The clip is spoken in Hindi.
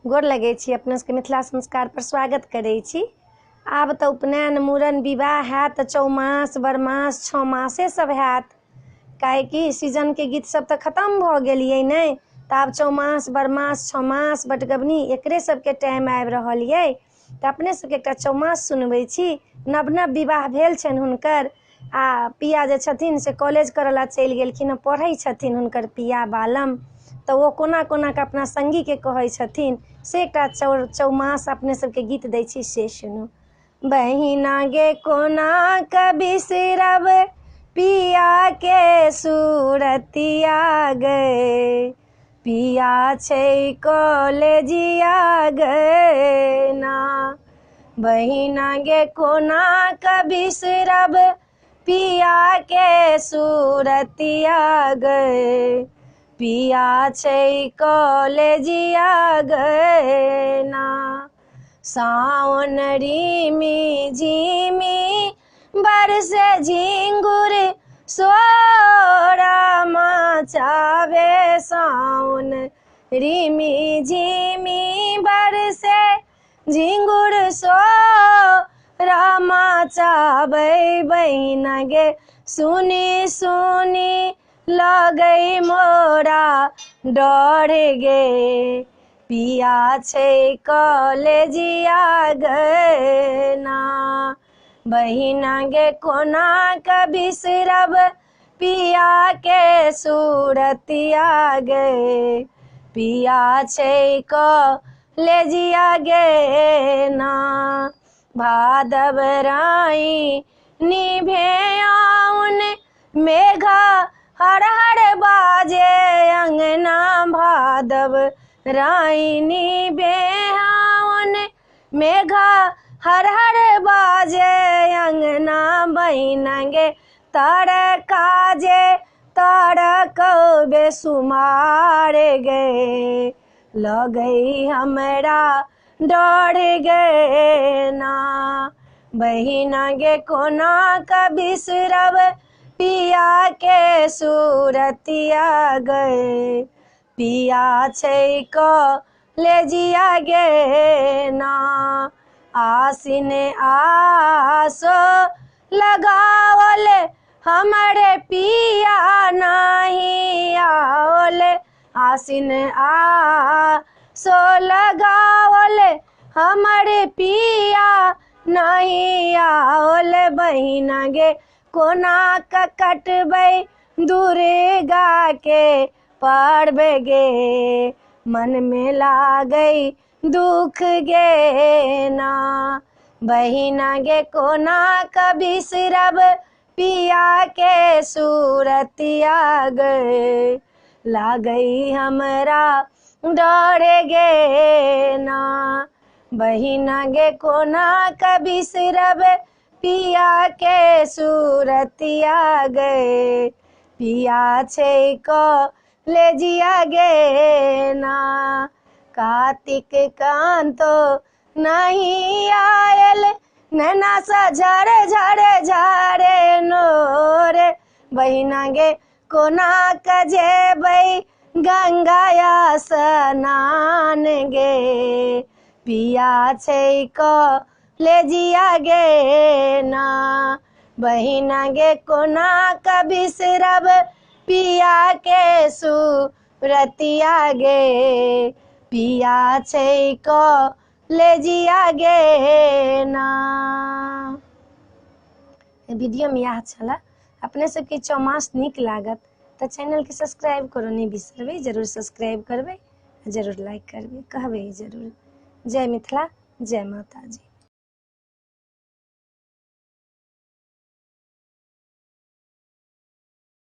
गोर लगै छी, अपना सबके मिथिला संस्कार पर स्वागत करै छी। आब तऽ उपनयन, मूड़न, विवाह हैत, चौमास, बरमास, 6 मासे सब हैत। काहेकि सीजनके गीत सब तऽ खत्म भऽ गेलियै ने, तऽ आब चौमास, बरमास, 6 मास, बटगबनी एकरे सबके टाइम आबि रहल यै। तऽ अपने सबके एकटा चौमास सुनबै छी। नव नव विवाह भेल छनि हुनकर, आ पिया जे छथिन से कॉलेज करऽ ला चलि गेलखिन, पढ़ै छथिन हुनकर पिया बालम। तऽ ओ कोना कोना कऽ अपना संगीके कहै छथिन, से एकटा चौमास अपने सबके गीत दै छी, से सुनू। बहिना गे कोना कऽ बिसरब पिया के सूरतिया गे, पिया छै कॉलेजिया गे ना। बहिना गे कोना कऽ बिसरब पिया के सूरतिया गे, पिया छै कॉलेजिया गे ना। सावन रिमी झिमी बरसे झिंगुर सोरा मचावे, सावन रिमी झिमी बरसे झिंगुर सोरा मचावे। बहिना गे सुनी सुनी लगै मोरा डर गे, पिया छै कॉलेजिया गे ना। बहिना गे कोना कऽ बिसरब पिया के सूरतिया गे, पिया छै कॉलेजिया गे ना। भादव राई निभेआउन मेघा हर हर बाजे अंगना, भादव राई निभेआउन मेघा हर हर बाजे अंगना। बहिना गे तारका जे तारकौ बेसुमार गे, लगै हमरा डर गे ना। बहिना गे कोना कऽ बिसरब पिया के सूरतिया गे, पिया छै कॉलेजिया गे ना। आसिन आसो लगावल हमरे पिया नहीं आओल, आसिन आसो लगावल हमरे पिया नहीं आओल। बहिना गे कोना कऽ कटबै दुर्गा के पर्व गे, मन में लागै दुख गे ना। बहिना गे कोना कऽ बिसरब पिया के सूरतिया गे, लागै हमरा डर गे ना। बहिना गे कोना कऽ बिसरब पिया के सूरतिया गे, पिया छै कॉलेजिया गे ना। कार्तिक कांतो नहीं आयल, नैना सा झरे झरे झरे नोर। बहिना गे कोना कऽ जेबै गंगाया स्नान गे, पिया छै कॉलेजिया गे ना। बहिना गे कोना कऽ बिसरब पिया के सूरतिया गे, पिया छै कॉलेजिया गे ना। वीडियो में यह छला। अपने सबके चौमास नीक लागत तऽ चैनल के सब्सक्राइब करो नहीं बिसरबै, जरूर सब्सक्राइब करबै, जरूर लाइक करबै, कहबै जरूर। जय मिथिला, जय माता जी।